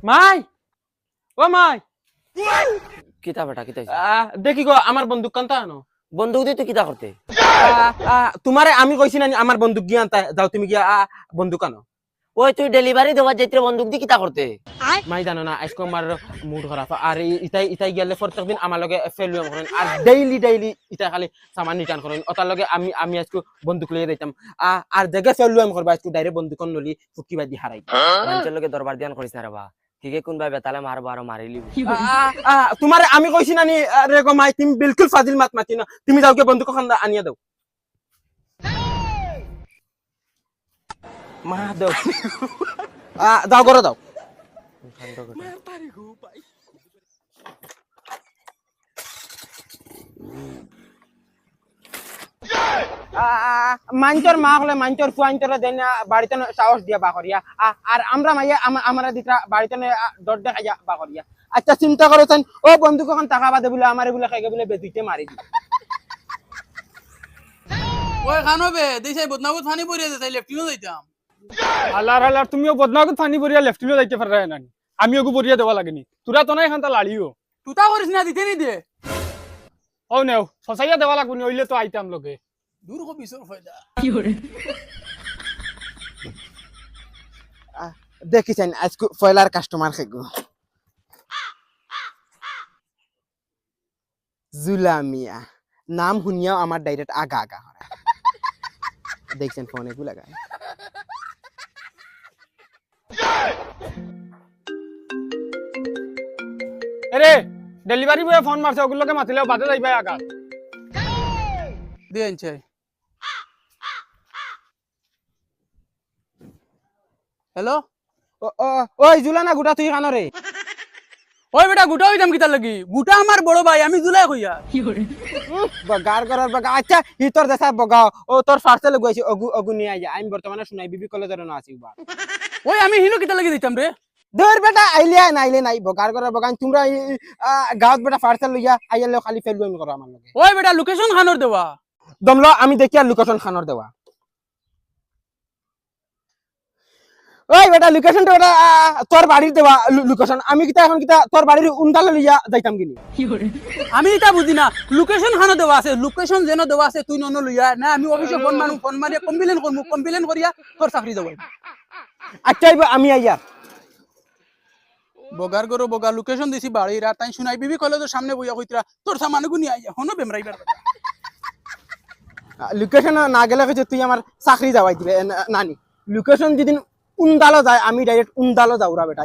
মাই ও মাই কিতা বেটা কিতা দেখি গো আমার বন্দুক কান্তা আনো বন্দুক দিয়ে তুই কিতা করতে তোমারে আমি কইছি না আমার বন্দুক গিয়ে আনতা যাও তুমি গিয়া বন্দুক আনো ওই তুই ডেলিভারি দেওয়ার যাইতে বন্দুক দিয়ে কিতা করতে মাই জানো না আজকে আমার মুড খারাপ আর ইতাই ইতাই গেলে প্রত্যেকদিন আমার লগে ফেলুয়াম করেন আর ডেইলি ইতা খালি সামান রিটার্ন করেন ওটার লগে আমি আজকে বন্দুক লইয়া যাইতাম আর জায়গা ফেলুয়াম করবা আজকে ডাইরেক্ট বন্দুক নলি ফুকি বাদি হারাই মানুষের লগে দরবার দিয়ান করিস না রে বা ঠিকই কোনবা বেতালে মারবো আর মারিলি তোমার আমি কইছি না নি রে গো মাই তুমি বিলকুল ফাজিল মাত মাতি না তুমি যাও কে বন্দুক খান আনিয়া দাও মা দাও দাও করে দাও মাঞ্চর মা হলে মাঞ্চর ফুয়াঞ্চরে দেন বাড়িতে সাহস দিয়া বা করিয়া আর আমরা মাইয়া আমরা দিকরা বাড়িতে ডর দেখাইয়া বা করিয়া আচ্ছা চিন্তা করেছেন ও বন্ধু কখন টাকা বাদে বলে আমারে বলে খাইকে বলে বেদিতে মারি দি ওই খানবে দেশাই বদনাবত ফানি পড়িয়ে যাই লেফটিনো যাইতাম আল্লাহ তুমিও বদনাগত ফানি পরিয়া লেফটিনো যাইতে পারা না আমিও গু পরিয়া দেওয়া লাগেনি তোরা তো নাই খান্তা লাড়িও তুতা করিস না দিতে নি দে ও নেও সসাইয়া দেওয়া লাগবনি হইলে তো আইতাম লগে দূর কো বিসর ফায়দা দেখিছেন আজকে ফয়লার কাস্টমার খেগো জুলামিয়া নাম শুনিয়াও আমার ডাইরেক্ট আগা আগা হয় দেখছেন ফোনে গুলা গায় এরে ডেলিভারি বয় ফোন মারছে ওগুলোকে মাতিলেও বাদে যাইবা আগা দেন চাই হ্যালো ওই জুলানা গুটা তুই কানরে ওই বেটা গুটা হইতাম কিতা লাগি গুটা আমার বড় ভাই আমি জুলাই কইয়া বগার করার বগা আচ্ছা হি তোর দেশা বগা ও তোর পার্সেল গইছি অগু নিয়ে আইয়া আমি বর্তমানে শুনাই বিবি কলেজের না আছি বা ওই আমি হিনো কিতা লাগি দিতাম রে দৌড় বেটা আইলে নাই বগার করার বগা তোমরা গাঁত বেটা পার্সেল লইয়া আইলে খালি ফেলবো আমি করো আমার লগে ওই বেটা লোকেশন খানোর দেওয়া দমলো আমি দেখি আর লোকেশন খানোর দেওয়া ওই বেটা লোকেশনটা ওটা তোর বাড়ির দেওয়া লোকেশন আমি কিতা এখন কিতা তোর বাড়ির উন্দালে লইয়া যাইতাম কিনি আমি এটা বুঝি না লোকেশন খানো দেওয়া আছে লোকেশন যেন দেওয়া আছে তুই নন লইয়া না আমি অফিসে ফোন মারিয়া কমপ্লেন করিয়া তোর চাকরি দেব আচ্ছা আমি আইয়া বগার গরো বগা লোকেশন দিছি বাড়ির আর তাই শুনাই বিবি কলেজের সামনে বইয়া কইতরা তোর সামানগু নিয়ে আইয়া হনো বেমরাইবার লোকেশন না গেলে হচ্ছে তুই আমার চাকরি যাওয়াই দিবে নানি লোকেশন যেদিন উন্দালো যায় আমি ডাইরেক্ট উন্দালো যাওরা বেটা